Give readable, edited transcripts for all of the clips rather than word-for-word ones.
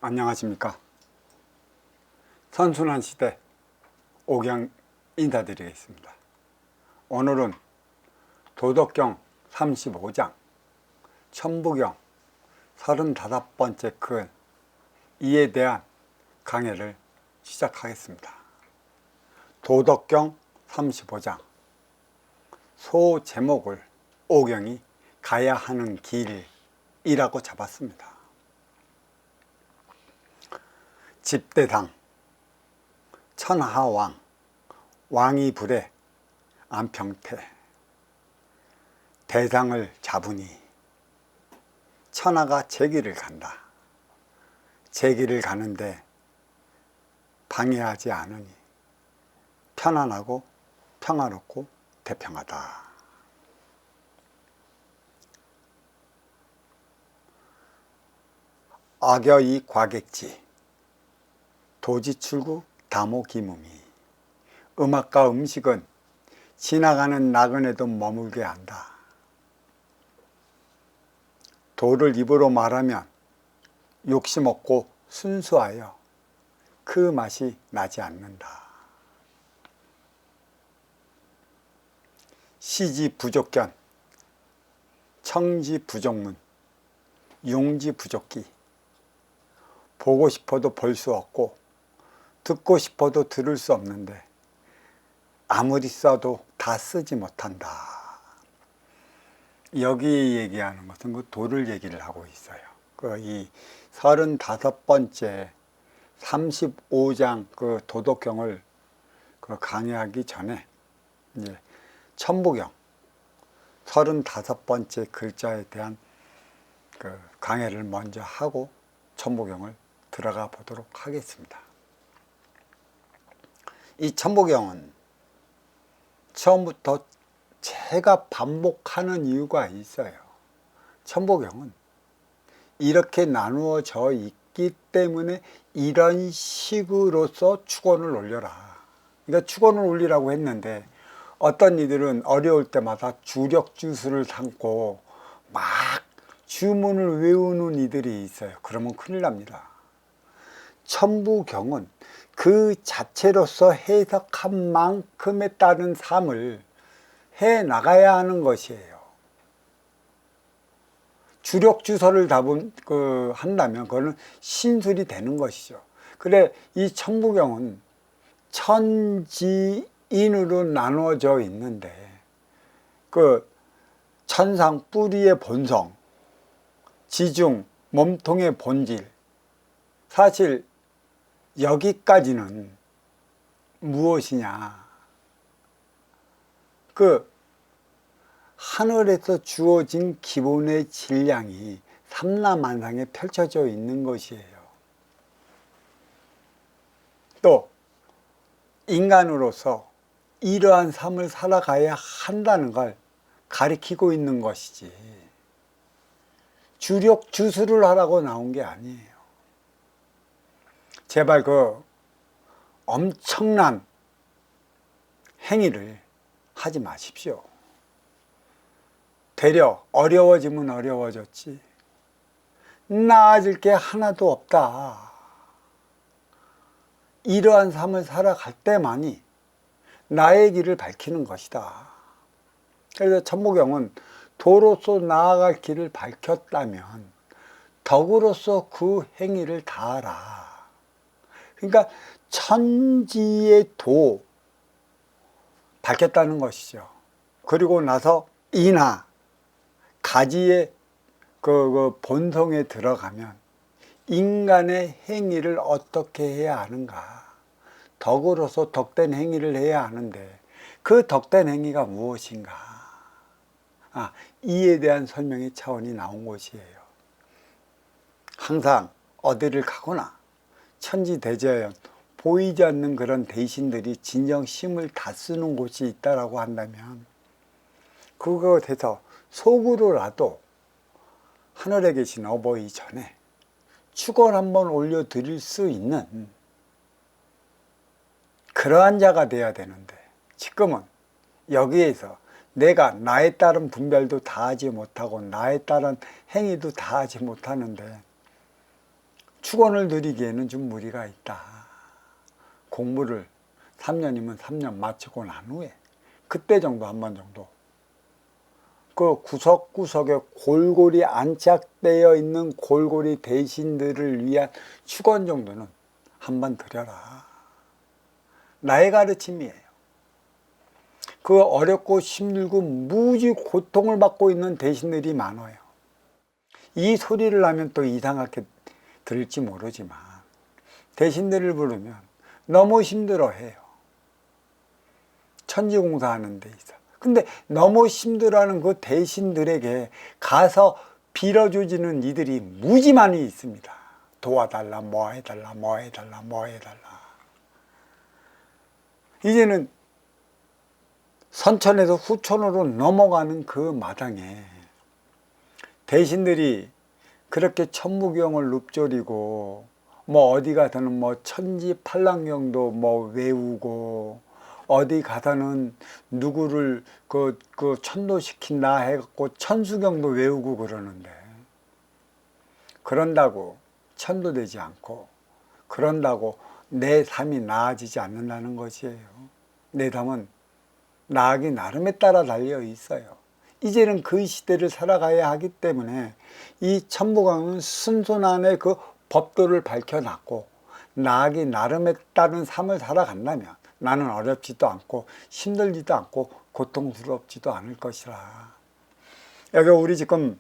안녕하십니까. 선순환 시대 옥영 인사드리겠습니다. 오늘은 도덕경 35장 천부경 35번째 큰 이에 대한 강해를 시작하겠습니다. 도덕경 35장 소 제목을 옥영이 가야 하는 길이라고 잡았습니다. 집대당 천하왕 왕이 불에 안평태 대상을 잡으니 천하가 제 길을 간다. 제 길을 가는데 방해하지 않으니 편안하고 평화롭고 대평하다. 악여이 과객지 도지출구 다모기무미 음악과 음식은 지나가는 나그네도 머물게 한다. 도를 입으로 말하면 욕심 없고 순수하여 그 맛이 나지 않는다. 시지 부족견 청지 부족문 용지 부족기 보고 싶어도 볼 수 없고 듣고 싶어도 들을 수 없는데 아무리 써도 다 쓰지 못한다. 여기 얘기하는 것은 그 도를 얘기를 하고 있어요. 이 35번째 35장 그 도덕경을 강의하기 전에 이제 천부경 35번째 글자에 대한 그 강의를 먼저 하고 천부경을 들어가 보도록 하겠습니다. 이 천부경은 처음부터 제가 반복하는 이유가 있어요. 천부경은 이렇게 나누어져 있기 때문에 이런 식으로서 축원을 올려라. 그러니까 축원을 올리라고 했는데 어떤 이들은 어려울 때마다 주력주수를 삼고 막 주문을 외우는 이들이 있어요. 그러면 큰일 납니다. 천부경은 그 자체로서 해석한 만큼에 따른 삶을 해 나가야 하는 것이에요. 주력 주소를 한다면 그거는 신술이 되는 것이죠. 그래 이 천부경은 천지인으로 나누어져 있는데 그 천상 뿌리의 본성, 지중 몸통의 본질, 사실 여기까지는 무엇이냐? 그 하늘에서 주어진 기본의 질량이 삼라만상에 펼쳐져 있는 것이에요. 또 인간으로서 이러한 삶을 살아가야 한다는 걸 가리키고 있는 것이지 주력 주수를 하라고 나온 게 아니에요. 제발 그 엄청난 행위를 하지 마십시오. 되려 어려워지면 어려워졌지 나아질 게 하나도 없다. 이러한 삶을 살아갈 때만이 나의 길을 밝히는 것이다. 그래서 천부경은 도로서 나아갈 길을 밝혔다면 덕으로서 그 행위를 다하라. 그러니까 천지의 도 밝혔다는 것이죠. 그리고 나서 이나 가지의 그 본성에 들어가면 인간의 행위를 어떻게 해야 하는가. 덕으로서 덕된 행위를 해야 하는데 그 덕된 행위가 무엇인가. 이에 대한 설명의 차원이 나온 것이에요. 항상 어디를 가거나 천지대자연 보이지 않는 그런 대신들이 진정 힘을 다 쓰는 곳이 있다라고 한다면 그것에서 속으로라도 하늘에 계신 어버이 전에 축원 한번 올려드릴 수 있는 그러한 자가 돼야 되는데 지금은 여기에서 내가 나에 따른 분별도 다 하지 못하고 나에 따른 행위도 다 하지 못하는데 축원을 드리기에는 좀 무리가 있다. 공부를 3년이면 3년 마치고 난 후에 그때 정도 한 번 정도 그 구석구석에 골고리 안착되어 있는 골고리 대신들을 위한 축원 정도는 한 번 드려라. 나의 가르침이에요. 그 어렵고 힘들고 무지 고통을 받고 있는 대신들이 많아요. 이 소리를 하면 또 이상하게 들을지 모르지만 대신들을 부르면 너무 힘들어해요. 천지공사하는 데 있어. 근데 너무 힘들어하는 그 대신들에게 가서 빌어주지는 이들이 무지 많이 있습니다. 도와달라, 뭐 해달라, 뭐 해달라, 뭐 해달라. 이제는 선천에서 후천으로 넘어가는 그 마당에 대신들이 그렇게 천무경을 읊조리고 뭐 어디 가서는 뭐 천지팔랑경도 뭐 외우고 어디 가서는 누구를 그 천도시킨다 해갖고 천수경도 외우고 그러는데 그런다고 천도되지 않고 그런다고 내 삶이 나아지지 않는다는 것이에요. 내 삶은 나아가기 나름에 따라 달려 있어요. 이제는 그 시대를 살아가야 하기 때문에 이 천부강은 순손안에 그 법도를 밝혀놨고 나아가기 나름에 따른 삶을 살아간다면 나는 어렵지도 않고 힘들지도 않고 고통스럽지도 않을 것이라. 여기 우리 지금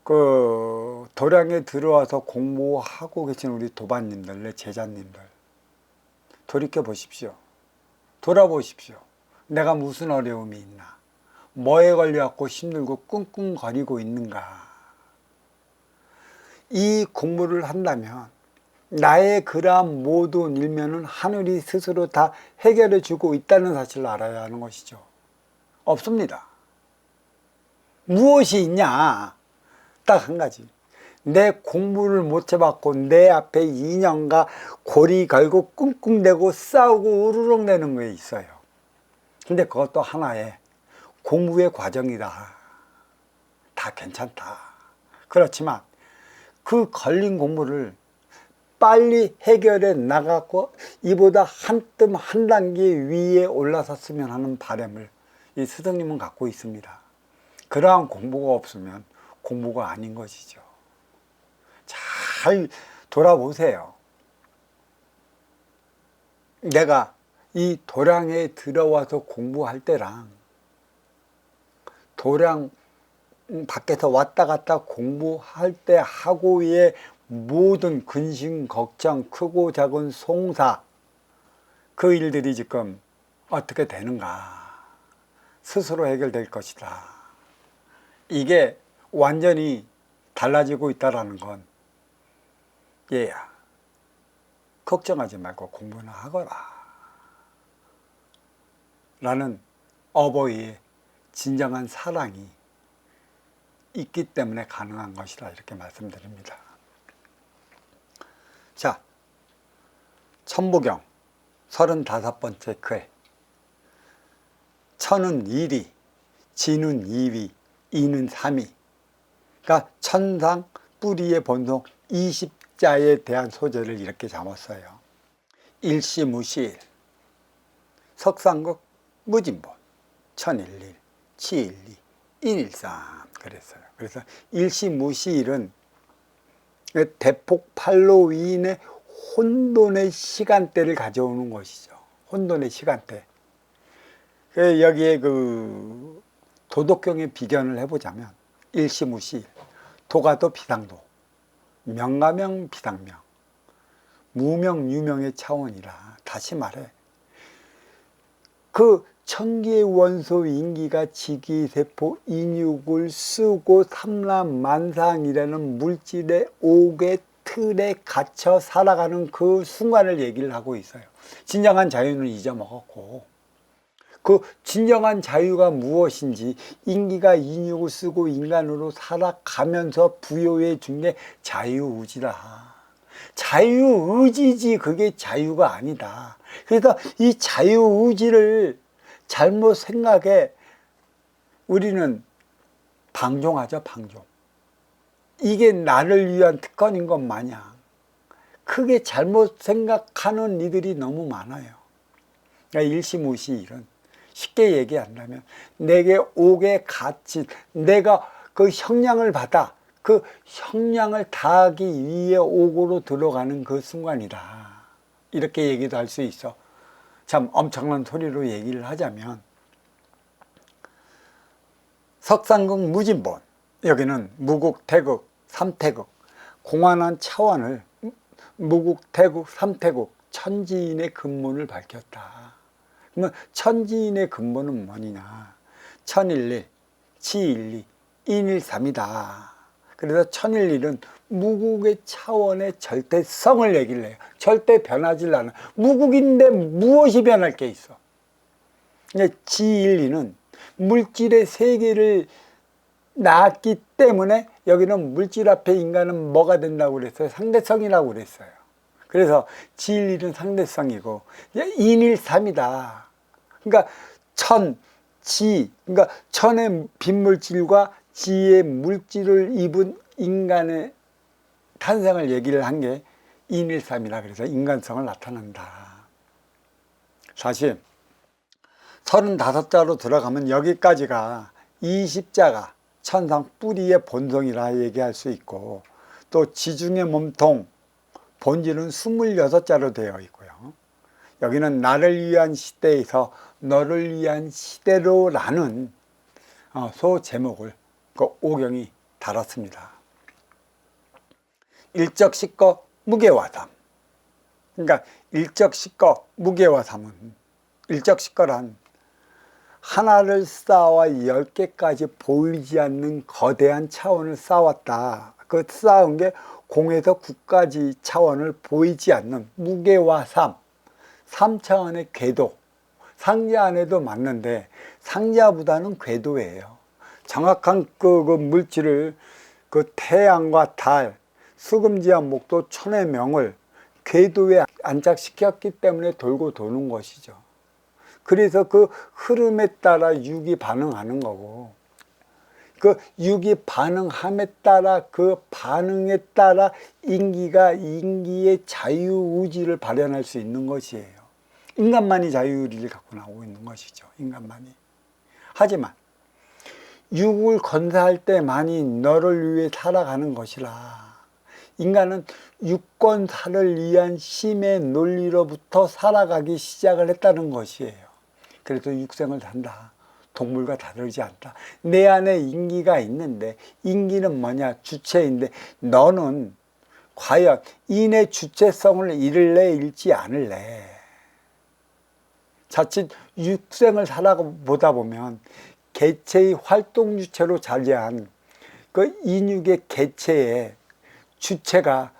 그 도량에 들어와서 공부하고 계신 우리 도반님들, 내 제자님들 돌이켜 보십시오. 돌아보십시오. 내가 무슨 어려움이 있나? 뭐에 걸려갖고 힘들고 끙끙거리고 있는가? 이 공부를 한다면 나의 그러한 모든 일면은 하늘이 스스로 다 해결해 주고 있다는 사실을 알아야 하는 것이죠. 없습니다. 무엇이 있냐? 딱 한 가지. 내 공부를 못 해봤고 내 앞에 인연과 골이 걸고 끙끙대고 싸우고 우르렁대는 게 있어요. 근데 그것도 하나의 공부의 과정이다. 다 괜찮다. 그렇지만 그 걸린 공부를 빨리 해결해 나가고 이보다 한 뜸 한 단계 위에 올라섰으면 하는 바람을 이 스승님은 갖고 있습니다. 그러한 공부가 없으면 공부가 아닌 것이죠. 잘 돌아보세요. 내가 이 도량에 들어와서 공부할 때랑 도량 밖에서 왔다 갔다 공부할 때 하고의 모든 근심, 걱정, 크고 작은 송사 그 일들이 지금 어떻게 되는가? 스스로 해결될 것이다. 이게 완전히 달라지고 있다는 건 얘야, 걱정하지 말고 공부나 하거라 라는 어버이의 진정한 사랑이 있기 때문에 가능한 것이다, 이렇게 말씀드립니다. 자, 천부경 35번째 글. 천은 일이, 지는 이위, 이는 삼위. 그러니까 천상 뿌리의 본성 20자에 대한 소재를 이렇게 잡았어요. 일시무시일, 석상극 무진본, 천일일, 치일리, 인일삼 그랬어요. 그래서 일시무시일은 대폭팔로 위인의 혼돈의 시간대를 가져오는 것이죠. 혼돈의 시간대. 여기에 그 도덕경의 비견을 해보자면 일시무시, 도가도 비상도, 명가명 비상명, 무명 유명의 차원이라. 다시 말해 그 천기의 원소 인기가 지기세포 인육을 쓰고 삼라만상이라는 물질의 옥의 틀에 갇혀 살아가는 그 순간을 얘기를 하고 있어요. 진정한 자유는 잊어먹었고 그 진정한 자유가 무엇인지 인기가 인육을 쓰고 인간으로 살아가면서 부여해 준 게 자유의지다. 자유의지지 그게 자유가 아니다. 그래서 이 자유의지를 잘못 생각해 우리는 방종하죠, 방종. 이게 나를 위한 특권인 것 마냥 크게 잘못 생각하는 이들이 너무 많아요. 그러니까 일시무시 일은 쉽게 얘기한다면 내게 옥에 갇힌, 내가 그 형량을 받아 그 형량을 다하기 위해 옥으로 들어가는 그 순간이다. 이렇게 얘기도 할 수 있어. 참 엄청난 소리로 얘기를 하자면 석상국 무진본, 여기는 무국, 태국, 삼태국, 공안한 차원을 무국, 태국, 삼태국 천지인의 근본을 밝혔다. 그러면 천지인의 근본은 뭐냐? 천일일, 치일이, 인일삼이다. 그래서 천일일은 무국의 차원의 절대성을 얘기를 해요. 절대 변하지 않아. 무국인데 무엇이 변할 게 있어? 지일리는 물질의 세계를 낳았기 때문에 여기는 물질 앞에 인간은 뭐가 된다고 그랬어요? 상대성이라고 그랬어요. 그래서 지일리는 상대성이고 인일삼이다. 그러니까 천, 지, 그러니까 천의 빈물질과 지의 물질을 입은 인간의 탄생을 얘기를 한 게 인일삼이라 그래서 인간성을 나타낸다. 사실 35자로 들어가면 여기까지가 20자가 천상 뿌리의 본성이라 얘기할 수 있고, 또 지중의 몸통 본질은 26자로 되어 있고요. 여기는 나를 위한 시대에서 너를 위한 시대로라는 소 제목을 그 오경이 달았습니다. 일적식거 무게와삼. 그러니까 일적식거 무게와삼은, 일적식거란 하나를 쌓아 10개까지 보이지 않는 거대한 차원을 쌓았다. 그 쌓은 게 공에서 9까지 차원을 보이지 않는 무게와 삼, 3차원의 궤도. 상자 안에도 맞는데 상자보다는 궤도예요. 정확한 그 물질을 그 태양과 달, 수금지와 목도, 천의 명을 궤도에 안착시켰기 때문에 돌고 도는 것이죠. 그래서 그 흐름에 따라 육이 반응하는 거고, 그 육이 반응함에 따라 그 반응에 따라 인기가 인기의 자유의지를 발현할 수 있는 것이에요. 인간만이 자유의지를 갖고 나오고 있는 것이죠. 인간만이. 하지만 육을 건사할 때만이 너를 위해 살아가는 것이라. 인간은 육건사를 위한 심의 논리로부터 살아가기 시작을 했다는 것이에요. 그래서 육생을 산다. 동물과 다르지 않다. 내 안에 인기가 있는데, 인기는 뭐냐? 주체인데, 너는 과연 인의 주체성을 잃을래, 잃지 않을래? 자칫 육생을 살아보다 보면 개체의 활동 주체로 자리한 그 인육의 개체의 주체가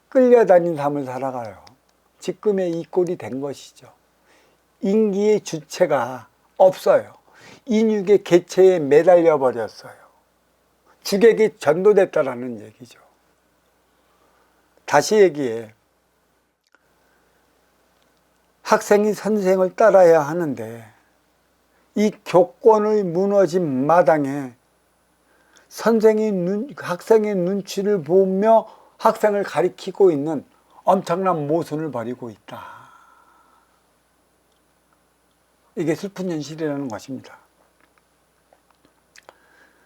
끌려다닌 삶을 살아가요. 지금의 이 꼴이 된 것이죠. 인기의 주체가 없어요. 인육의 개체에 매달려 버렸어요. 주객이 전도됐다라는 얘기죠. 다시 얘기해. 학생이 선생을 따라야 하는데 이 교권의 무너진 마당에 선생이 학생의 눈치를 보며 학생을 가리키고 있는 엄청난 모순을 벌이고 있다. 이게 슬픈 현실이라는 것입니다.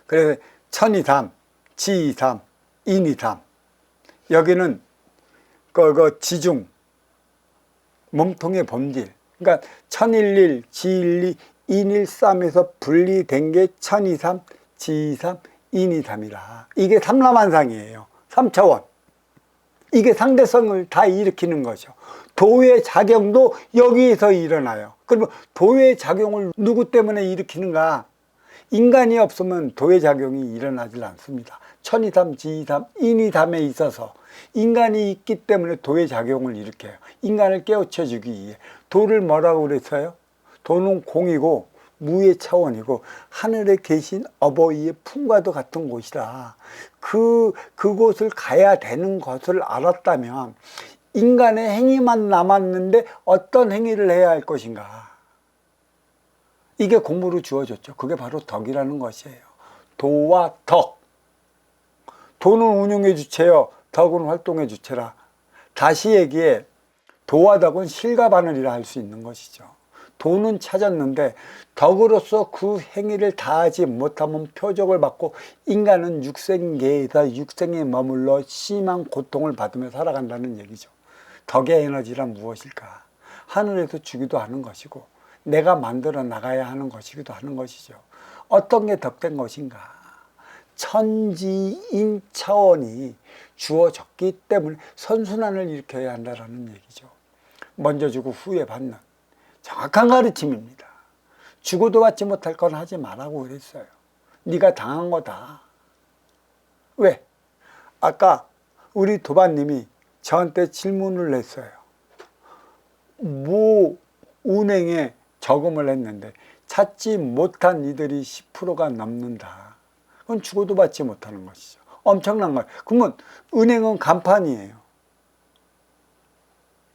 그래서 천이삼, 지이삼, 인이삼, 여기는 그 지중, 몸통의 본질, 그러니까 천일일, 지일이, 인일삼에서 분리된 게 천이삼, 지이삼, 인이삼이라. 이게 삼라만상이에요. 3차원. 이게 상대성을 다 일으키는 거죠. 도의 작용도 여기에서 일어나요. 그러면 도의 작용을 누구 때문에 일으키는가? 인간이 없으면 도의 작용이 일어나질 않습니다. 천이삼, 지이삼, 인이삼에 있어서 인간이 있기 때문에 도의 작용을 일으켜요. 인간을 깨우쳐주기 위해. 도를 뭐라고 그랬어요? 도는 공이고 무의 차원이고 하늘에 계신 어버이의 품과도 같은 곳이다. 그곳을 가야 되는 것을 알았다면 인간의 행위만 남았는데 어떤 행위를 해야 할 것인가? 이게 공부로 주어졌죠. 그게 바로 덕이라는 것이에요. 도와 덕. 도는 운용의 주체요. 덕은 활동의 주체라. 다시 얘기해 도화덕은 실가바늘이라 할 수 있는 것이죠. 도는 찾았는데 덕으로서 그 행위를 다하지 못하면 표적을 받고 인간은 육생계에서 육생에 머물러 심한 고통을 받으며 살아간다는 얘기죠. 덕의 에너지란 무엇일까? 하늘에서 주기도 하는 것이고 내가 만들어 나가야 하는 것이기도 하는 것이죠. 어떤 게 덕된 것인가? 천지인 차원이 주어졌기 때문에 선순환을 일으켜야 한다는 얘기죠. 먼저 주고 후에 받는 정확한 가르침입니다. 주고도 받지 못할 건 하지 말라고 그랬어요. 네가 당한 거다. 왜? 아까 우리 도반님이 저한테 질문을 했어요. 모 은행에 저금을 했는데 찾지 못한 이들이 10%가 넘는다. 그건 주고도 받지 못하는 것이죠. 엄청난 거예요. 그러면 은행은 간판이에요.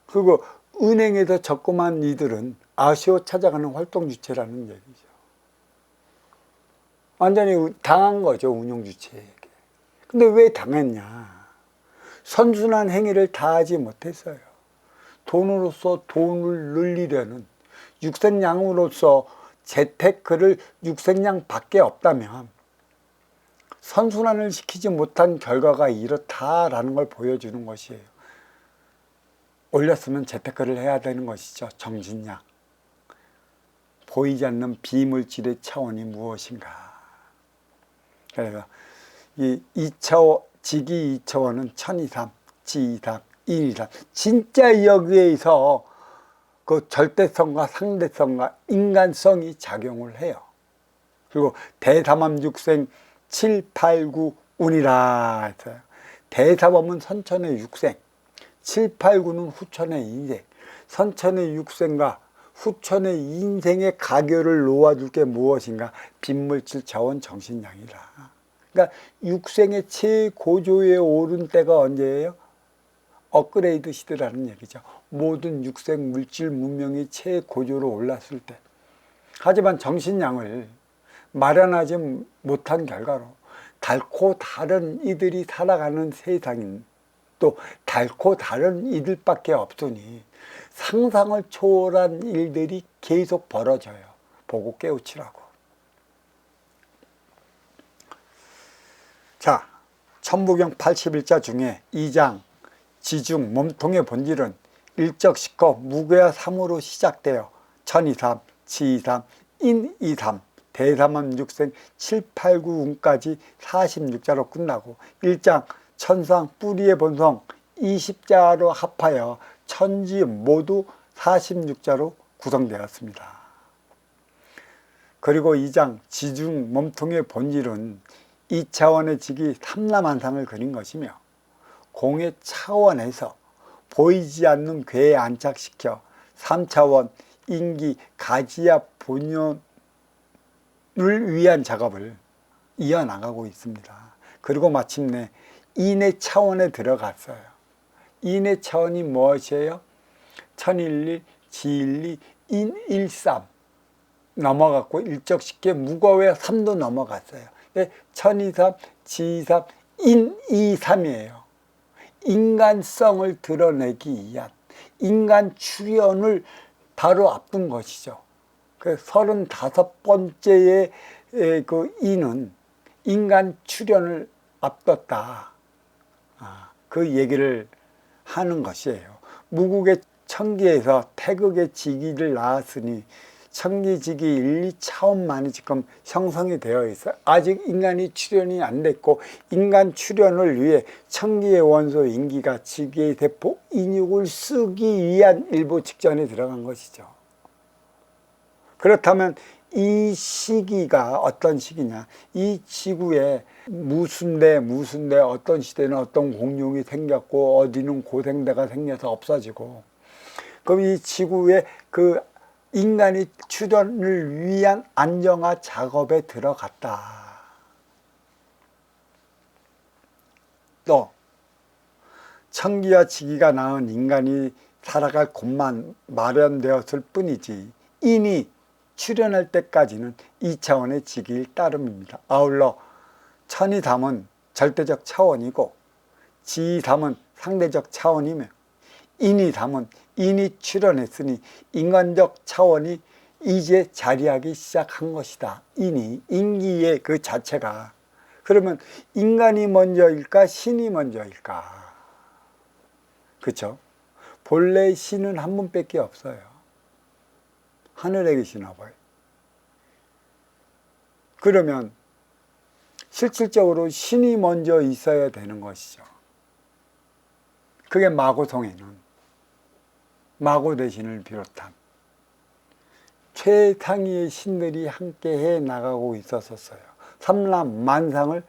그리고 은행에서 적금한 이들은 아쉬워 찾아가는 활동 주체라는 얘기죠. 완전히 당한 거죠, 운용 주체에게. 근데 왜 당했냐? 선순환 행위를 다하지 못했어요. 돈으로서 돈을 늘리려는 육생양으로서 재테크를 육생양밖에 없다면 선순환을 시키지 못한 결과가 이렇다라는 걸 보여주는 것이에요. 올렸으면 재테크를 해야 되는 것이죠. 정신력. 보이지 않는 비물질의 차원이 무엇인가. 그래서 이 2차원, 지기 2차원은 천이삼, 지이삼, 인이삼. 진짜 여기에서 그 절대성과 상대성과 인간성이 작용을 해요. 그리고 대삼함육생 7, 8, 9 운이라 했어요. 대삼함은 선천의 육생, 7, 8, 9는 후천의 인생. 선천의 육생과 후천의 인생의 가교를 놓아줄 게 무엇인가? 빈물질 차원 정신량이라. 그러니까 육생의 최고조에 오른 때가 언제예요? 업그레이드 시대라는 얘기죠. 모든 육생 물질 문명이 최고조로 올랐을 때. 하지만 정신량을 마련하지 못한 결과로 달코 다른 이들이 살아가는 세상인 또 달코 다른 이들밖에 없으니 상상을 초월한 일들이 계속 벌어져요. 보고 깨우치라고. 자, 천부경 81자 중에 2장 지중 몸통의 본질은 일적시커 무괴와 삼으로 시작되어 천이삼, 지이삼, 인이삼, 대삼함육생 7, 8, 9운까지 46자로 끝나고 1장 천상 뿌리의 본성 20자로 합하여 천지 모두 46자로 구성되었습니다. 그리고 2장 지중 몸통의 본질은 2차원의 직이 삼라만상을 그린 것이며 공의 차원에서 보이지 않는 괴에 안착시켜 3차원 인기 가지야 본연을 위한 작업을 이어나가고 있습니다. 그리고 마침내 인의 차원에 들어갔어요. 인의 차원이 무엇이에요? 천일리, 지일리, 인일삼 넘어갔고 일적시켜 무거워야 3도 넘어갔어요. 천이삼, 지이삼, 인이삼이에요. 인간성을 드러내기 위한 인간 출현을 바로 앞둔 것이죠. 그 35번째의 그 인은 인간 출현을 앞뒀다. 그 얘기를 하는 것이에요. 무국의 천기에서 태극의 지기를 낳았으니 천기지기 1, 2차원만이 지금 형성이 되어 있어요. 아직 인간이 출현이 안 됐고 인간 출현을 위해 천기의 원소 인기가 지기의 대포 인육을 쓰기 위한 일부 직전에 들어간 것이죠. 그렇다면 이 시기가 어떤 시기냐? 이 지구에 무슨 데 어떤 시대는 어떤 공룡이 생겼고 어디는 고생대가 생겨서 없어지고 그럼 이 지구에 그 인간이 출현을 위한 안정화 작업에 들어갔다. 또 천기와 지기가 낳은 인간이 살아갈 곳만 마련되었을 뿐이지 인이 출현할 때까지는 2차원의 지기일 따름입니다. 아울러 천이삼은 절대적 차원이고 지이삼은 상대적 차원이며 인이 담은 인이 출현했으니 인간적 차원이 이제 자리하기 시작한 것이다. 인기의 그 자체가. 그러면 인간이 먼저일까 신이 먼저일까? 그렇죠? 본래 신은 한 분밖에 없어요. 하늘에 계시나 봐요. 그러면 실질적으로 신이 먼저 있어야 되는 것이죠. 그게 마고성에는 마고 대신을 비롯한 최상위의 신들이 함께 해 나가고 있었어요. 삼라만상을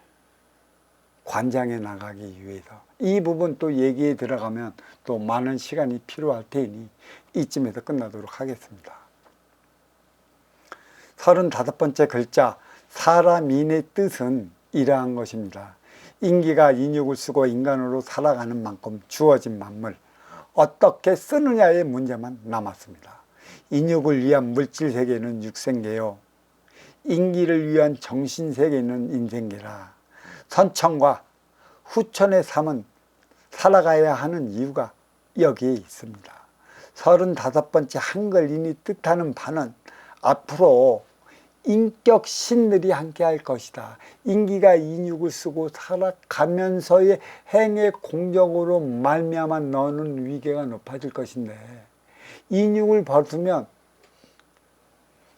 관장해 나가기 위해서. 이 부분 또 얘기에 들어가면 또 많은 시간이 필요할 테니 이쯤에서 끝나도록 하겠습니다. 35번째 글자 사람인의 뜻은 이러한 것입니다. 인기가 인육을 쓰고 인간으로 살아가는 만큼 주어진 만물 어떻게 쓰느냐의 문제만 남았습니다. 인육을 위한 물질세계는 육생계요, 인기를 위한 정신세계는 인생계라. 선천과 후천의 삶은 살아가야 하는 이유가 여기에 있습니다. 35번째 한글인이 뜻하는 바는 앞으로 인격 신들이 함께 할 것이다. 인기가 인육을 쓰고 살아가면서의 행의 공적으로 말미암아 너는 위계가 높아질 것인데, 인육을 벗으면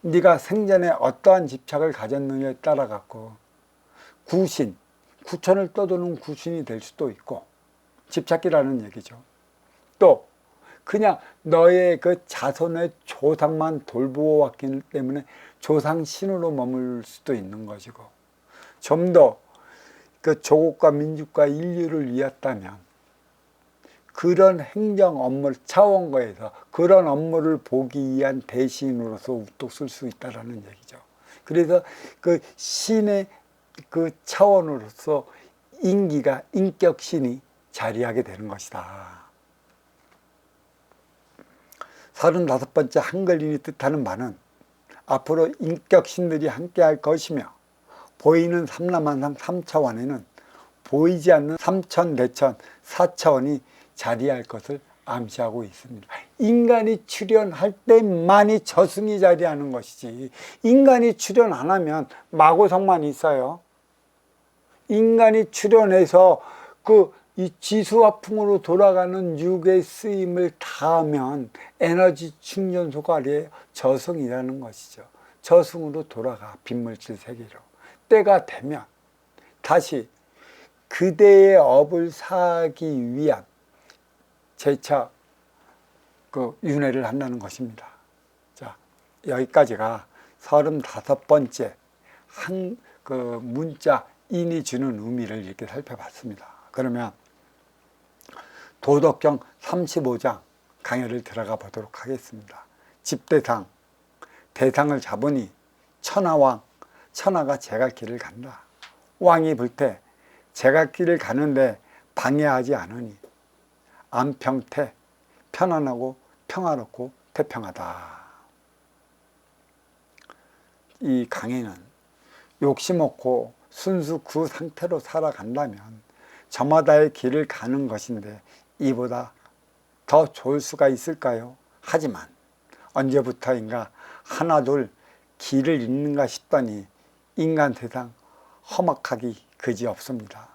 네가 생전에 어떠한 집착을 가졌느냐에 따라 갖고 구신, 구천을 떠도는 구신이 될 수도 있고, 집착기라는 얘기죠. 또 그냥 너의 그 자손의 조상만 돌보아 왔기 때문에 조상신으로 머물 수도 있는 것이고, 좀 더 그 조국과 민족과 인류를 위했다면 그런 행정 업무를 차원거에서 그런 업무를 보기 위한 대신으로서 우뚝 쓸 수 있다라는 얘기죠. 그래서 그 신의 그 차원으로서 인기가 인격신이 자리하게 되는 것이다. 35번째 한글인이 뜻하는 바는 앞으로 인격신들이 함께할 것이며, 보이는 삼라만상 3차원에는 보이지 않는 3천, 대천, 4차원이 자리할 것을 암시하고 있습니다. 인간이 출현할 때만이 저승이 자리하는 것이지, 인간이 출현 안 하면 마고성만 있어요. 인간이 출현해서 이 지수화풍으로 돌아가는 육의 쓰임을 다하면 에너지 충전소가 아니에요. 저승이라는 것이죠. 저승으로 돌아가, 빈물질 세계로. 때가 되면 다시 그대의 업을 사하기 위한 재차 윤회를 한다는 것입니다. 자, 여기까지가 35번째 문자 인이 주는 의미를 이렇게 살펴봤습니다. 그러면 도덕경 35장 강의를 들어가 보도록 하겠습니다. 집대상, 대상을 잡으니 천하왕, 천하가 제갈길을 간다. 왕이 불태 제갈길을 가는데 방해하지 않으니 안평태, 편안하고 평화롭고 태평하다. 이 강의는 욕심 없고 순수 그 상태로 살아간다면 저마다의 길을 가는 것인데 이보다 더 좋을 수가 있을까요? 하지만 언제부터인가 하나둘 길을 잃는가 싶더니 인간 세상 험악하기 그지없습니다.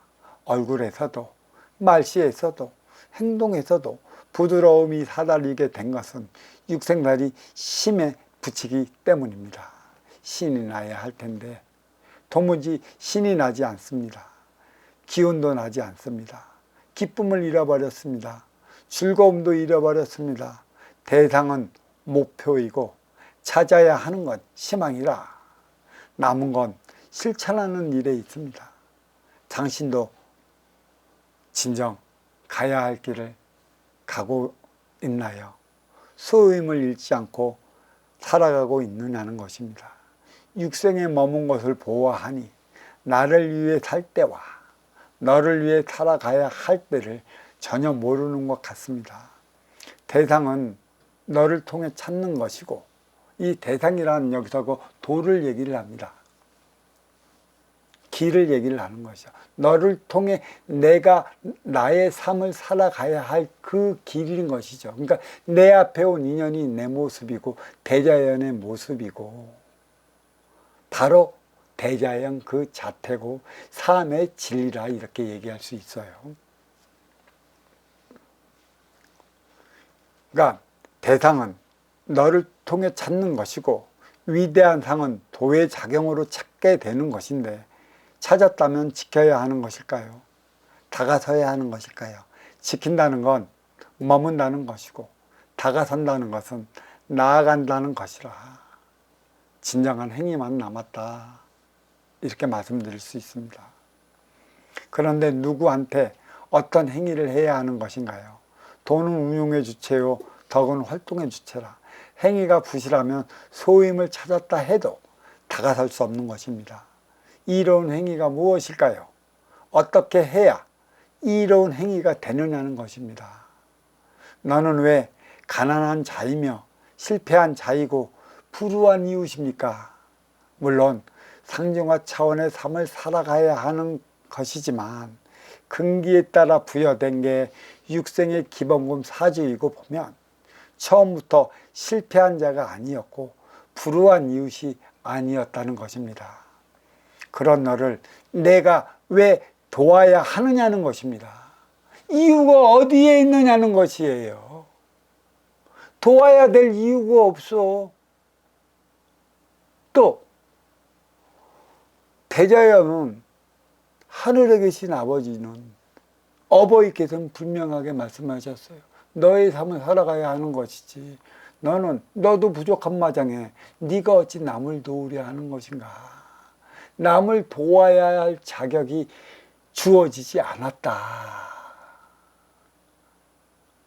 얼굴에서도 말씨에서도 행동에서도 부드러움이 사라지게 된 것은 육생살이 심에 붙이기 때문입니다. 신이 나야 할 텐데 도무지 신이 나지 않습니다. 기운도 나지 않습니다. 기쁨을 잃어버렸습니다. 즐거움도 잃어버렸습니다. 대상은 목표이고 찾아야 하는 건 희망이라 남은 건 실천하는 일에 있습니다. 당신도 진정 가야 할 길을 가고 있나요? 소임을 잃지 않고 살아가고 있느냐는 것입니다. 육생에 머문 것을 보아하니 나를 위해 살 때와 너를 위해 살아가야 할 때를 전혀 모르는 것 같습니다. 대상은 너를 통해 찾는 것이고, 이 대상이라는 여기서 그 도를 얘기를 합니다. 길을 얘기를 하는 것이죠. 너를 통해 내가 나의 삶을 살아가야 할 그 길인 것이죠. 그러니까 내 앞에 온 인연이 내 모습이고 대자연의 모습이고 바로 대자연 그 자태고 삶의 진리라 이렇게 얘기할 수 있어요. 그러니까 대상은 너를 통해 찾는 것이고 위대한 상은 도의 작용으로 찾게 되는 것인데 찾았다면 지켜야 하는 것일까요? 다가서야 하는 것일까요? 지킨다는 건 머문다는 것이고 다가선다는 것은 나아간다는 것이라 진정한 행위만 남았다 이렇게 말씀드릴 수 있습니다. 그런데 누구한테 어떤 행위를 해야 하는 것인가요? 돈은 운용의 주체요 덕은 활동의 주체라. 행위가 부실하면 소임을 찾았다 해도 다가설 수 없는 것입니다. 이로운 행위가 무엇일까요? 어떻게 해야 이로운 행위가 되느냐는 것입니다. 너는 왜 가난한 자이며 실패한 자이고 불우한 이웃입니까? 물론 상중하 차원의 삶을 살아가야 하는 것이지만 근기에 따라 부여된 게 육생의 기본금 사주이고 보면 처음부터 실패한 자가 아니었고 불우한 이웃이 아니었다는 것입니다. 그런 너를 내가 왜 도와야 하느냐는 것입니다. 이유가 어디에 있느냐는 것이에요. 도와야 될 이유가 없어. 또 대자연은 하늘에 계신 아버지는 어버이께서는 분명하게 말씀하셨어요. 너의 삶을 살아가야 하는 것이지 너도 부족한 마당에 네가 어찌 남을 도우려 하는 것인가. 남을 도와야 할 자격이 주어지지 않았다.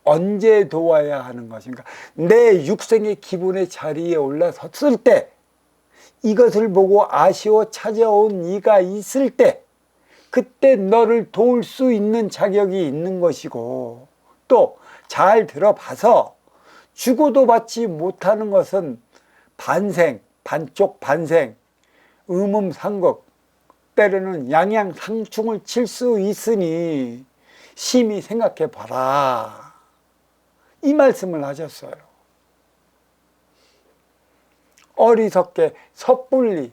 언제 도와야 하는 것인가. 내 육생의 기분의 자리에 올라섰을 때 이것을 보고 아쉬워 찾아온 이가 있을 때 그때 너를 도울 수 있는 자격이 있는 것이고 또 잘 들어봐서 주고도 받지 못하는 것은 반생, 반쪽 반생, 의문상극 때로는 양양상충을 칠 수 있으니 심히 생각해 봐라 이 말씀을 하셨어요. 어리석게 섣불리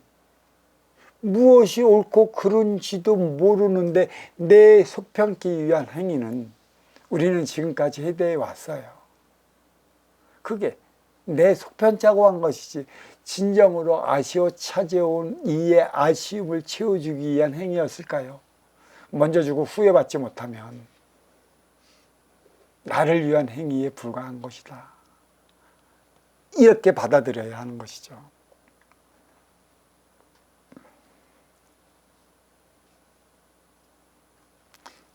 무엇이 옳고 그른지도 모르는데 내 속편기 위한 행위는 우리는 지금까지 해대해 왔어요. 그게 내 속편자고 한 것이지 진정으로 아쉬워 찾아온 이의 아쉬움을 채워주기 위한 행위였을까요? 먼저 주고 후회받지 못하면 나를 위한 행위에 불과한 것이다. 이렇게 받아들여야 하는 것이죠.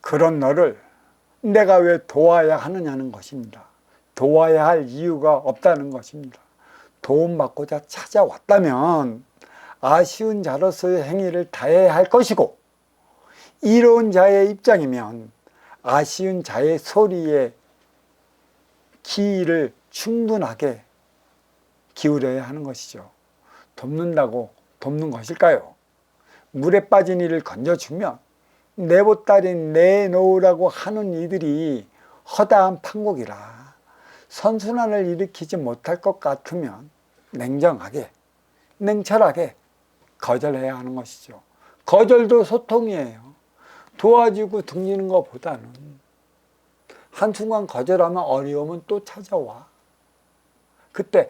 그런 너를 내가 왜 도와야 하느냐는 것입니다. 도와야 할 이유가 없다는 것입니다. 도움받고자 찾아왔다면 아쉬운 자로서의 행위를 다해야 할 것이고 이로운 자의 입장이면 아쉬운 자의 소리에 귀를 충분하게 기울여야 하는 것이죠. 돕는다고 돕는 것일까요? 물에 빠진 이를 건져주면 내보따리 내놓으라고 하는 이들이 허다한 판국이라 선순환을 일으키지 못할 것 같으면 냉정하게 냉철하게 거절해야 하는 것이죠. 거절도 소통이에요. 도와주고 등지는 것보다는 한순간 거절하면 어려움은 또 찾아와. 그때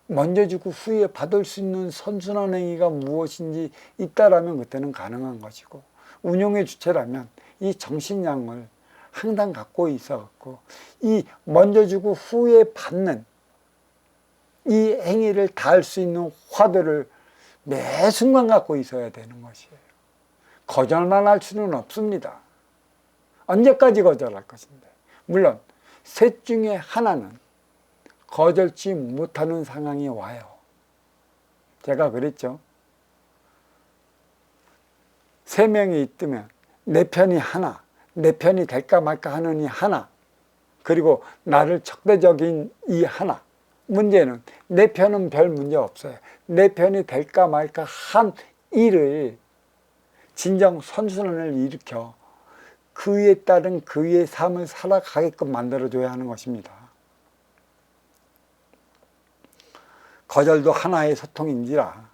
먼저 주고 후에 받을 수 있는 선순환 행위가 무엇인지 있다라면 그때는 가능한 것이고 운용의 주체라면 이 정신량을 항상 갖고 있어갖고 이 먼저 주고 후에 받는 이 행위를 다할 수 있는 화두를 매 순간 갖고 있어야 되는 것이에요. 거절만 할 수는 없습니다. 언제까지 거절할 것인데. 물론 셋 중에 하나는 거절치 못하는 상황이 와요. 제가 그랬죠. 3명이 있으면 내 편이 하나, 내 편이 될까 말까 하느니 하나, 그리고 나를 적대적인 이 하나. 문제는 내 편은 별 문제 없어요. 내 편이 될까 말까 한 일을 진정 선순환을 일으켜 그에 따른 그의 삶을 살아가게끔 만들어줘야 하는 것입니다. 거절도 하나의 소통인지라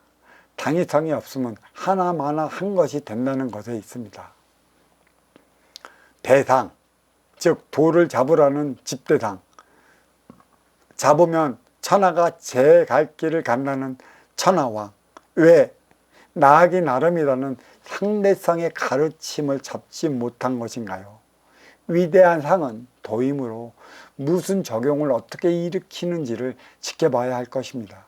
당위성이 없으면 하나마나 한 것이 된다는 것에 있습니다. 대상, 즉 돌을 잡으라는 집대상, 잡으면 천하가 제 갈 길을 간다는 천하왕, 왜 나아기 나름이라는 상대성의 가르침을 잡지 못한 것인가요? 위대한 상은 도임으로 무슨 적용을 어떻게 일으키는지를 지켜봐야 할 것입니다.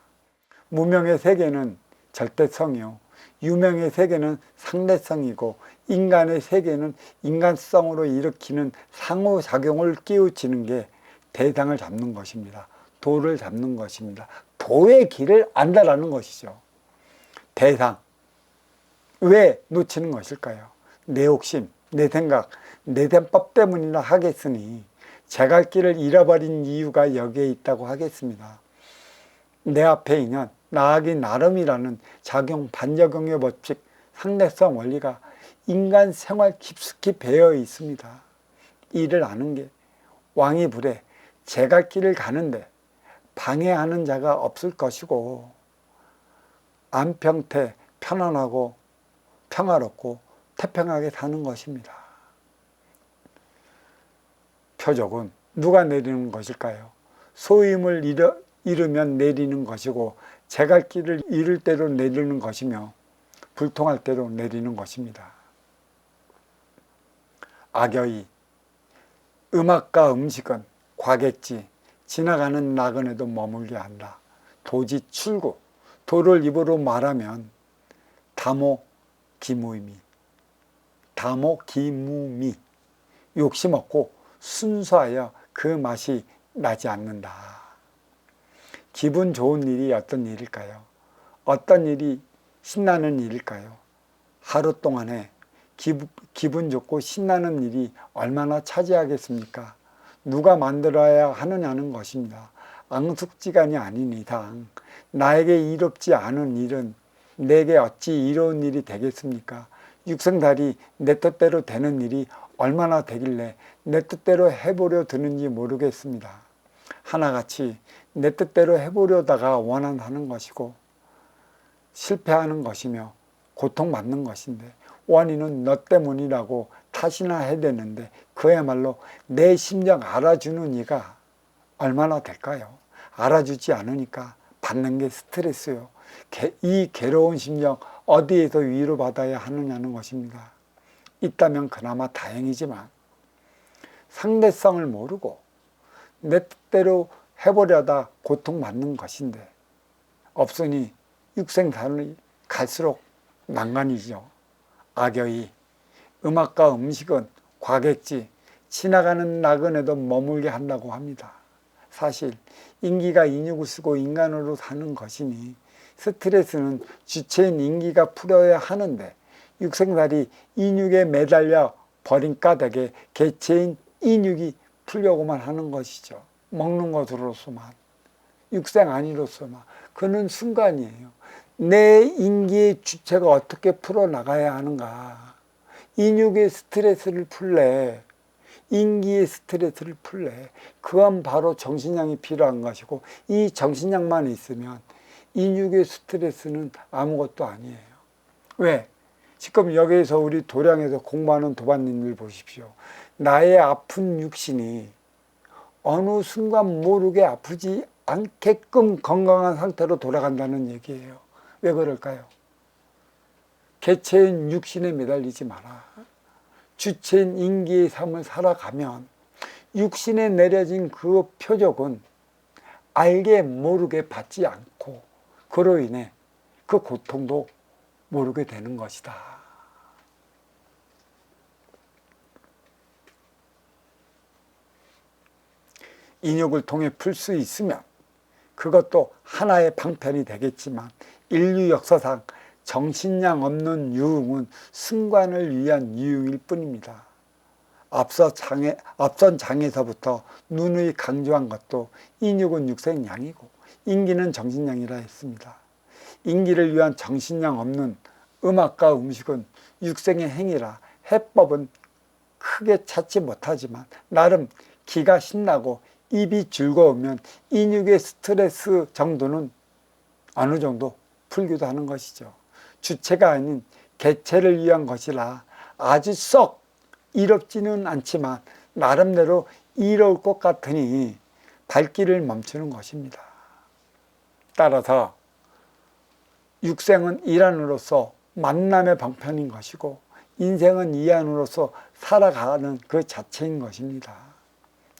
무명의 세계는 절대성이요, 유명의 세계는 상대성이고, 인간의 세계는 인간성으로 일으키는 상호작용을 깨우치는 게 대상을 잡는 것입니다. 도를 잡는 것입니다. 도의 길을 안다라는 것이죠. 대상, 왜 놓치는 것일까요? 내 욕심, 내 생각, 내 셈법 때문이라 하겠으니 제 갈 길을 잃어버린 이유가 여기에 있다고 하겠습니다. 내 앞에 있는 나아기 나름이라는 작용 반작용의 법칙, 상대성 원리가 인간 생활 깊숙이 배어 있습니다. 이를 아는 게 왕이 부래 제 갈 길을 가는데 방해하는 자가 없을 것이고, 안평태 편안하고 평화롭고 태평하게 사는 것입니다. 표적은 누가 내리는 것일까요? 소임을 잃으면 내리는 것이고, 제 갈 길을 잃을 대로 내리는 것이며, 불통할 대로 내리는 것입니다. 악여이, 음악과 음식은 과객지, 지나가는 나그네도 머물게 한다. 도지 출구, 도를 입으로 말하면 다모기무미, 욕심 없고 순수하여 그 맛이 나지 않는다. 기분 좋은 일이 어떤 일일까요? 어떤 일이 신나는 일일까요? 하루 동안에 기분 좋고 신나는 일이 얼마나 차지하겠습니까? 누가 만들어야 하느냐는 것입니다. 앙숙지간이 아닌 이상 나에게 이롭지 않은 일은 내게 어찌 이로운 일이 되겠습니까? 육생달이 내 뜻대로 되는 일이 얼마나 되길래 내 뜻대로 해보려 드는지 모르겠습니다. 하나같이 내 뜻대로 해보려다가 원한하는 것이고 실패하는 것이며 고통받는 것인데, 원인은 너 때문이라고 탓이나 해야 되는데 그야말로 내 심정 알아주는 이가 얼마나 될까요? 알아주지 않으니까 받는 게 스트레스요. 이 괴로운 심정 어디에서 위로받아야 하느냐는 것입니다. 있다면 그나마 다행이지만 상대성을 모르고 내 뜻대로 해보려다 고통받는 것인데 없으니 육생산이 갈수록 난간이죠. 악여이, 음악과 음식은 과객지, 지나가는 나그네도 머물게 한다고 합니다. 사실 인기가 인육을 쓰고 인간으로 사는 것이니 스트레스는 주체인 인기가 풀어야 하는데, 육생살이 인육에 매달려 버린 까닭에 개체인 인육이 풀려고만 하는 것이죠. 먹는 것으로서만, 육생 아니로서만. 그는 순간이에요. 내 인기의 주체가 어떻게 풀어나가야 하는가. 인육의 스트레스를 풀래, 인기의 스트레스를 풀래. 그건 바로 정신량이 필요한 것이고, 이 정신량만 있으면 인육의 스트레스는 아무것도 아니에요. 왜? 지금 여기에서 우리 도량에서 공부하는 도반님들 보십시오. 나의 아픈 육신이 어느 순간 모르게 아프지 않게끔 건강한 상태로 돌아간다는 얘기예요. 왜 그럴까요? 개체인 육신에 매달리지 마라. 주체인 인기의 삶을 살아가면 육신에 내려진 그 표적은 알게 모르게 받지 않고, 그로 인해 그 고통도 모르게 되는 것이다. 인욕을 통해 풀 수 있으면 그것도 하나의 방편이 되겠지만, 인류 역사상 정신량 없는 유흥은 승관을 위한 유흥일 뿐입니다. 앞선 장에서부터 누누이 강조한 것도 인육은 육생량이고 인기는 정신량이라 했습니다. 인기를 위한 정신량 없는 음악과 음식은 육생의 행위라 해법은 크게 찾지 못하지만 나름 기가 신나고 입이 즐거우면 인육의 스트레스 정도는 어느 정도 풀기도 하는 것이죠. 주체가 아닌 개체를 위한 것이라 아주 썩 이롭지는 않지만 나름대로 이로울 것 같으니 발길을 멈추는 것입니다. 따라서 육생은 일환으로서 만남의 방편인 것이고 인생은 이안으로서 살아가는 그 자체인 것입니다.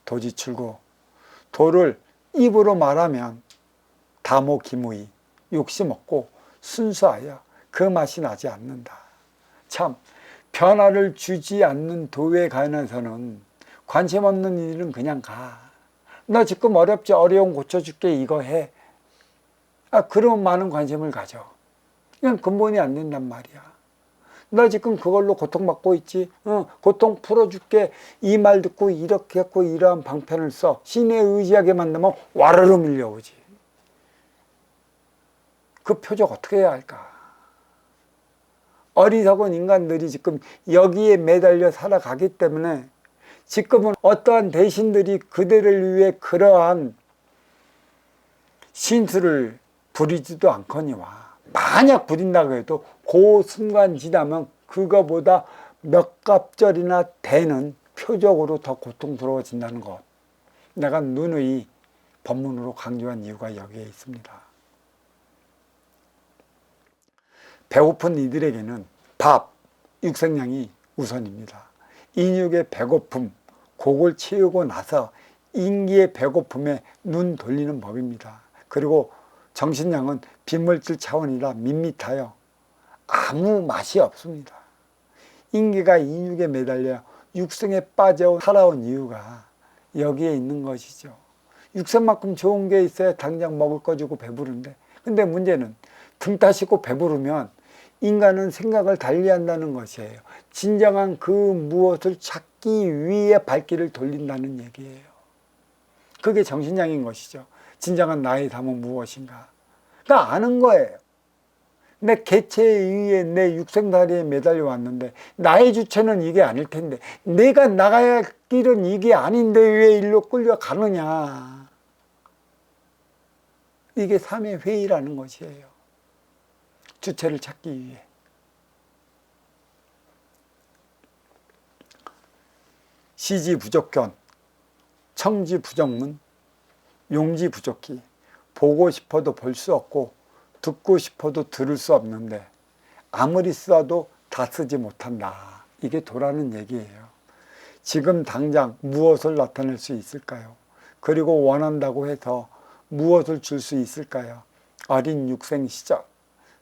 도지출고 도를 입으로 말하면 다모기무이 욕심 없고 순수하여 그 맛이 나지 않는다. 참 변화를 주지 않는 도에 관해서는 관심 없는 일은 그냥 가. 나 지금 어렵지, 어려움 고쳐줄게, 이거 해. 그러면 많은 관심을 가져. 그냥 근본이 안 된단 말이야. 나 지금 그걸로 고통받고 있지. 고통 풀어줄게. 이 말 듣고 이렇게 했고 이러한 방편을 써. 신에 의지하게 만들면 와르르 밀려오지. 그 표적 어떻게 해야 할까? 어리석은 인간들이 지금 여기에 매달려 살아가기 때문에 지금은 어떠한 대신들이 그들을 위해 그러한 신수를 부리지도 않거니와 만약 부린다고 해도 그 순간 지나면 그거보다 몇 갑절이나 되는 표적으로 더 고통스러워진다는 것, 내가 누누이 법문으로 강조한 이유가 여기에 있습니다. 배고픈 이들에게는 밥, 육생량이 우선입니다. 인육의 배고픔, 곡을 채우고 나서 인기의 배고픔에 눈 돌리는 법입니다. 그리고 정신량은 비물질 차원이라 밋밋하여 아무 맛이 없습니다. 인기가 인육에 매달려 육생에 빠져 살아온 이유가 여기에 있는 것이죠. 육생만큼 좋은 게 있어야 당장 먹을 거 주고 배부른데, 근데 문제는 등 따시고 배부르면 인간은 생각을 달리한다는 것이에요. 진정한 그 무엇을 찾기 위해 발길을 돌린다는 얘기예요. 그게 정신량인 것이죠. 진정한 나의 담은 무엇인가. 나 아는 거예요. 내 개체에 의해 내 육생다리에 매달려 왔는데 나의 주체는 이게 아닐 텐데, 내가 나가야 할 길은 이게 아닌데 왜 일로 끌려가느냐. 이게 삼의 회의라는 것이에요. 주체를 찾기 위해. 시지부족견, 청지부정문, 용지부족기. 보고 싶어도 볼 수 없고 듣고 싶어도 들을 수 없는데 아무리 써도 다 쓰지 못한다. 이게 도라는 얘기예요. 지금 당장 무엇을 나타낼 수 있을까요? 그리고 원한다고 해서 무엇을 줄 수 있을까요? 어린 육생 시절,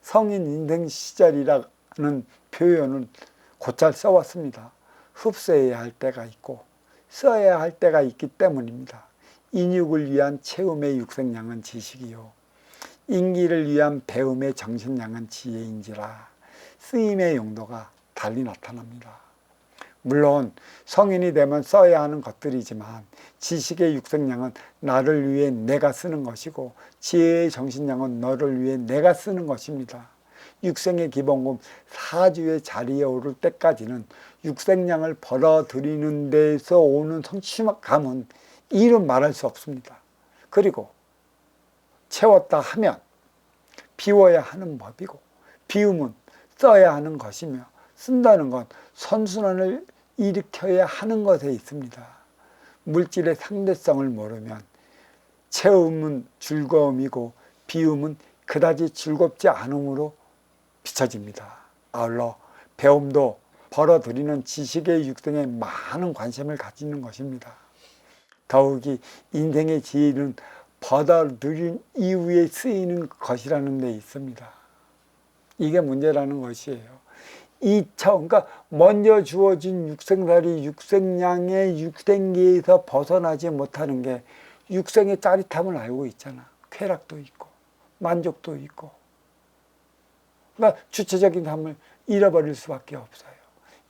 성인 인생 시절이라는 표현을 곧잘 써왔습니다. 흡수해야 할 때가 있고 써야 할 때가 있기 때문입니다. 인육을 위한 체험의 육생량은 지식이요, 인기를 위한 배움의 정신량은 지혜인지라 쓰임의 용도가 달리 나타납니다. 물론 성인이 되면 써야 하는 것들이지만 지식의 육생량은 나를 위해 내가 쓰는 것이고 지혜의 정신량은 너를 위해 내가 쓰는 것입니다. 육생의 기본금 사주의 자리에 오를 때까지는 육생량을 벌어들이는 데서 오는 성취감은 이루 말할 수 없습니다. 그리고 채웠다 하면 비워야 하는 법이고 비움은 써야 하는 것이며 쓴다는 건 선순환을 일으켜야 하는 것에 있습니다. 물질의 상대성을 모르면 채움은 즐거움이고 비움은 그다지 즐겁지 않음으로 비춰집니다. 아울러 배움도 벌어들이는 지식의 육생에 많은 관심을 가지는 것입니다. 더욱이 인생의 지혜는 벌어들인 이후에 쓰이는 것이라는 데 있습니다. 이게 문제라는 것이에요. 그러니까 먼저 주어진 육생살이 육생량의 육생기에서 벗어나지 못하는 게 육생의 짜릿함을 알고 있잖아. 쾌락도 있고 만족도 있고. 그러니까 주체적인 삶을 잃어버릴 수밖에 없어요.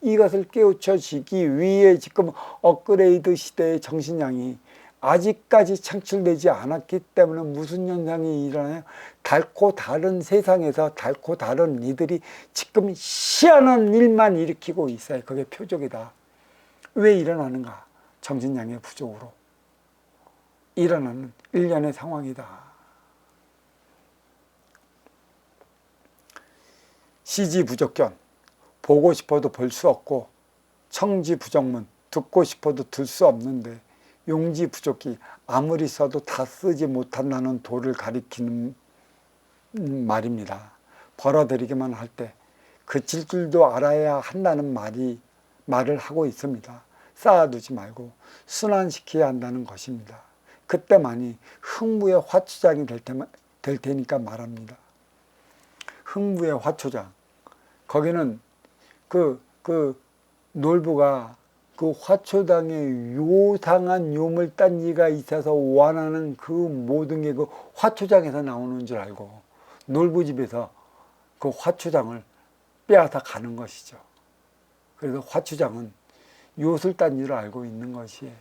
이것을 깨우쳐지기 위해 지금 업그레이드 시대의 정신량이 아직까지 창출되지 않았기 때문에 무슨 현상이 일어나요? 닳고 다른 세상에서 닳고 다른 이들이 지금 희한한 일만 일으키고 있어요. 그게 표적이다. 왜 일어나는가? 정신량의 부족으로 일어나는 일련의 상황이다. 시지부족견, 보고 싶어도 볼 수 없고, 청지부족문, 듣고 싶어도 들 수 없는데, 용지부족기, 아무리 써도 다 쓰지 못한다는 도를 가리키는 말입니다. 벌어들이기만 할 때 그칠 줄도 알아야 한다는 말을 하고 있습니다. 쌓아두지 말고 순환시켜야 한다는 것입니다. 그때만이 흥부의 화초장이 될 테니까 말합니다. 흥부의 화초장, 거기는 그 놀부가 그 화초장에 요상한 요물단지가 있어서 원하는 그 모든 게 그 화초장에서 나오는 줄 알고 놀부집에서 그 화초장을 빼앗아 가는 것이죠. 그래서 화초장은 요술단지를 알고 있는 것이에요.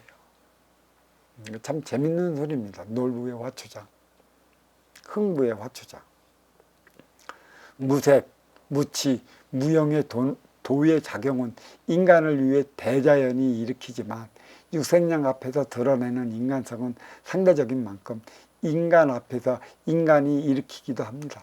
참 재밌는 소리입니다. 놀부의 화초장, 흥부의 화초장. 무색, 무치, 무형의 도의 작용은 인간을 위해 대자연이 일으키지만 육생량 앞에서 드러내는 인간성은 상대적인 만큼 인간 앞에서 인간이 일으키기도 합니다.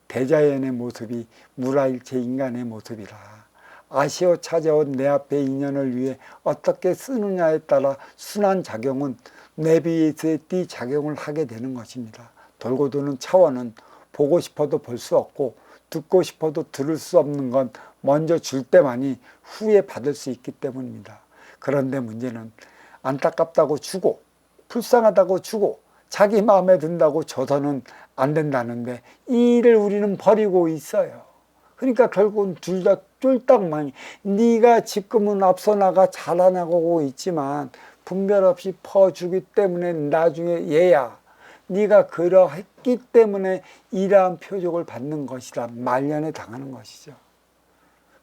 대자연의 모습이 무라일체 인간의 모습이라 아쉬워 찾아온 내 앞의 인연을 위해 어떻게 쓰느냐에 따라 순환작용은 내비에서의 띠작용을 하게 되는 것입니다. 돌고 도는 차원은 보고 싶어도 볼 수 없고 듣고 싶어도 들을 수 없는 건 먼저 줄 때만이 후에 받을 수 있기 때문입니다. 그런데 문제는 안타깝다고 주고 불쌍하다고 주고 자기 마음에 든다고 줘서는 안 된다는데 이 일을 우리는 버리고 있어요. 그러니까 결국은 둘 다 쫄딱망이. 네가 지금은 앞서 나가 자라나가고 있지만 분별 없이 퍼주기 때문에 나중에 얘야 네가 그러했기 때문에 이러한 표적을 받는 것이다. 말년에 당하는 것이죠.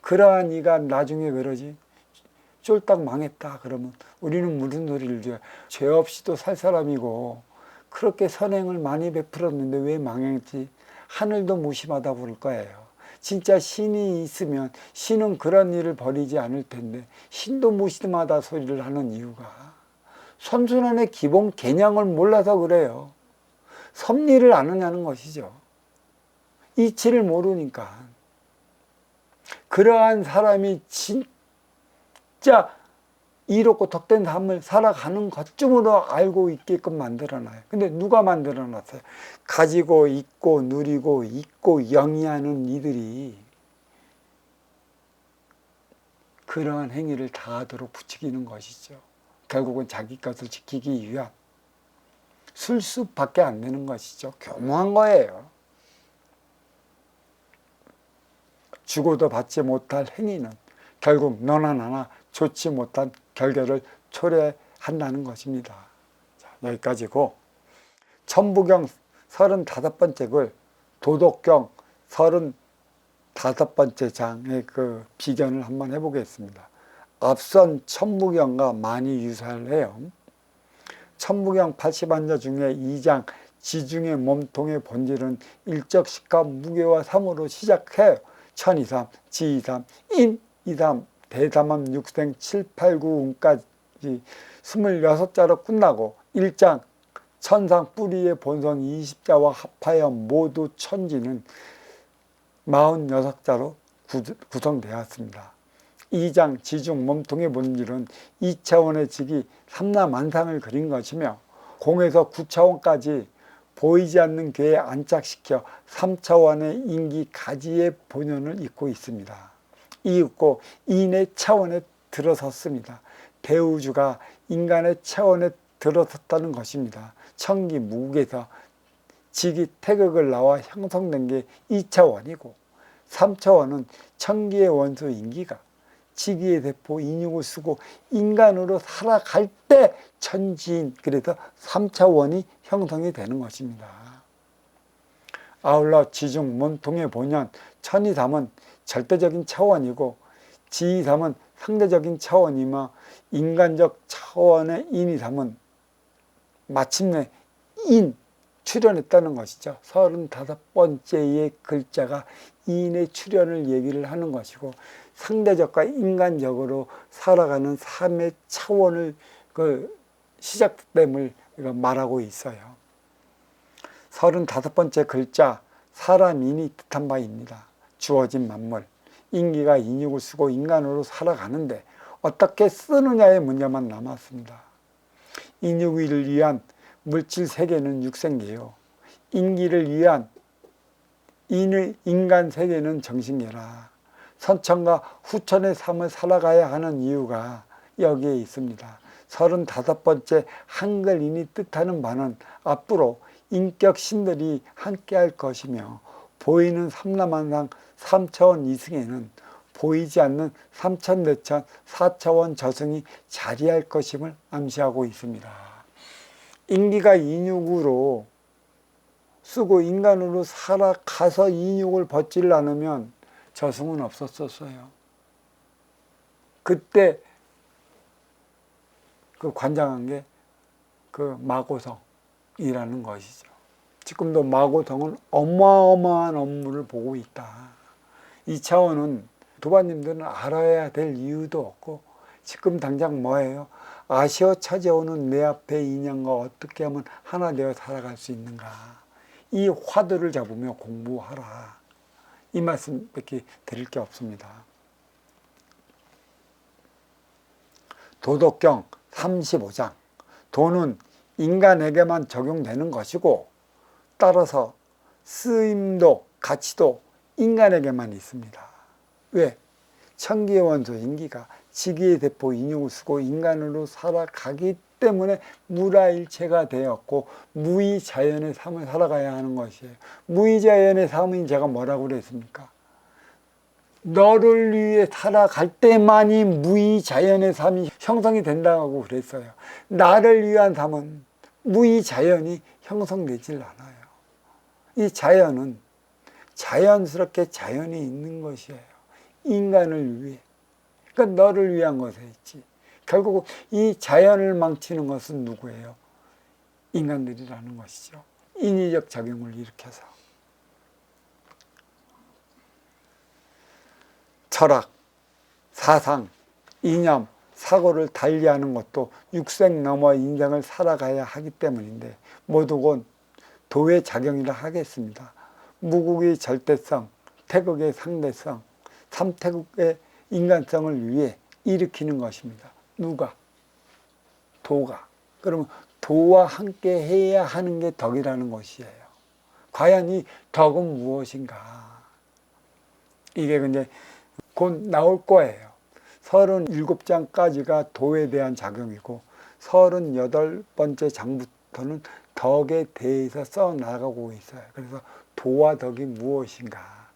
그러한 네가 나중에 그러지 쫄딱 망했다 그러면 우리는 무슨 소리를 줘요. 죄 없이도 살 사람이고 그렇게 선행을 많이 베풀었는데 왜 망했지? 하늘도 무심하다 부를 거예요. 진짜 신이 있으면 신은 그런 일을 벌이지 않을 텐데 신도 무심하다 소리를 하는 이유가 선순환의 기본 개념을 몰라서 그래요. 섭리를 아느냐는 것이죠. 이치를 모르니까. 그러한 사람이 진짜 이롭고 덕된 삶을 살아가는 것쯤으로 알고 있게끔 만들어놔요. 근데 누가 만들어놨어요? 가지고 있고 누리고 있고 영위하는 이들이 그러한 행위를 다하도록 부추기는 것이죠. 결국은 자기 것을 지키기 위한 술수밖에 안 되는 것이죠. 교묘한 거예요. 주고도 받지 못할 행위는 결국 너나 나나 좋지 못한 결과를 초래한다는 것입니다. 자, 여기까지고 천부경 35번째 글 도덕경 35번째 장의 그 비견을 한번 해보겠습니다. 앞선 천부경과 많이 유사를 해요. 천부경 80안자 중에 2장 지중의 몸통의 본질은 일적식과 무게와 삼으로 시작해요. 천이삼, 지이삼, 인이삼, 대삼함, 육생, 7, 8, 9운까지 26자로 끝나고 1장 천상 뿌리의 본성 20자와 합하여 모두 천지는 46자로 구성되었습니다. 2장 지중 몸통의 본질은 2차원의 직이 삼라만상을 그린 것이며 공에서 9차원까지 보이지 않는 괴에 안착시켜 3차원의 인기 가지의 본연을 잇고 있습니다. 이윽고 인의 차원에 들어섰습니다. 대우주가 인간의 차원에 들어섰다는 것입니다. 천기 무국에서 직이 태극을 나와 형성된 게 2차원이고 3차원은 천기의 원소 인기가 지기의 대포 인육을 쓰고 인간으로 살아갈 때 천지인, 그래서 3차원이 형성이 되는 것입니다. 아울러 지중 몸통의 본연 천이삼은 절대적인 차원이고 지이삼은 상대적인 차원이며 인간적 차원의 인이삼은 마침내 인, 출현했다는 것이죠. 35번째의 글자가 인의 출현을 얘기를 하는 것이고, 상대적과 인간적으로 살아가는 삶의 차원을 시작됨을 말하고 있어요. 35번째 글자, 사람인이 뜻한 바입니다. 주어진 만물, 인기가 인육을 쓰고 인간으로 살아가는데 어떻게 쓰느냐의 문제만 남았습니다. 인육을 위한 물질 세계는 육생계요, 인기를 위한 인간 세계는 정신계라. 선천과 후천의 삶을 살아가야 하는 이유가 여기에 있습니다. 35번째 한글인이 뜻하는 바는 앞으로 인격 신들이 함께할 것이며, 보이는 삼라만상 3차원 이승에는 보이지 않는 3천, 4천, 4차원 저승이 자리할 것임을 암시하고 있습니다. 인기가 인육으로 쓰고 인간으로 살아가서 인육을 벗지를 않으면 저승은 없었었어요. 그때 관장한 게 마고성이라는 것이죠. 지금도 마고성은 어마어마한 업무를 보고 있다. 이 차원은 도반님들은 알아야 될 이유도 없고, 지금 당장 뭐예요? 아시어 찾아오는 내 앞에 인연과 어떻게 하면 하나 되어 살아갈 수 있는가, 이 화두를 잡으며 공부하라, 이 말씀밖에 드릴 게 없습니다. 도덕경 35장, 도는 인간에게만 적용되는 것이고, 따라서 쓰임도 가치도 인간에게만 있습니다. 왜? 천기의 원소 인기가 지기의 대포 인육을 쓰고 인간으로 살아가기 때문에 무라일체가 되었고, 무의자연의 삶을 살아가야 하는 것이에요. 무의자연의 삶은 제가 뭐라고 그랬습니까? 너를 위해 살아갈 때만이 무의자연의 삶이 형성이 된다고 그랬어요. 나를 위한 삶은 무의자연이 형성되질 않아요. 이 자연은 자연스럽게 자연이 있는 것이에요. 인간을 위해. 그러니까 너를 위한 것에 있지. 결국 이 자연을 망치는 것은 누구예요? 인간들이라는 것이죠. 인위적 작용을 일으켜서. 철학, 사상, 이념, 사고를 달리하는 것도 육생 넘어 인생을 살아가야 하기 때문인데, 모두 도의 작용이라 하겠습니다. 무국의 절대성, 태극의 상대성, 삼태국의 인간성을 위해 일으키는 것입니다. 누가? 도가. 그러면 도와 함께 해야 하는 게 덕이라는 것이에요. 과연 이 덕은 무엇인가? 이게 근데 곧 나올 거예요. 37장까지가 도에 대한 작용이고, 38번째 장부터는 덕에 대해서 써나가고 있어요. 그래서 도와 덕이 무엇인가?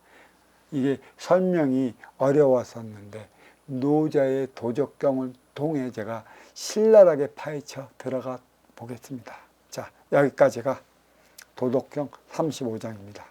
이게 설명이 어려웠었는데, 노자의 도적경을 통해 제가 신랄하게 파헤쳐 들어가 보겠습니다. 자, 여기까지가 도덕경 35장입니다.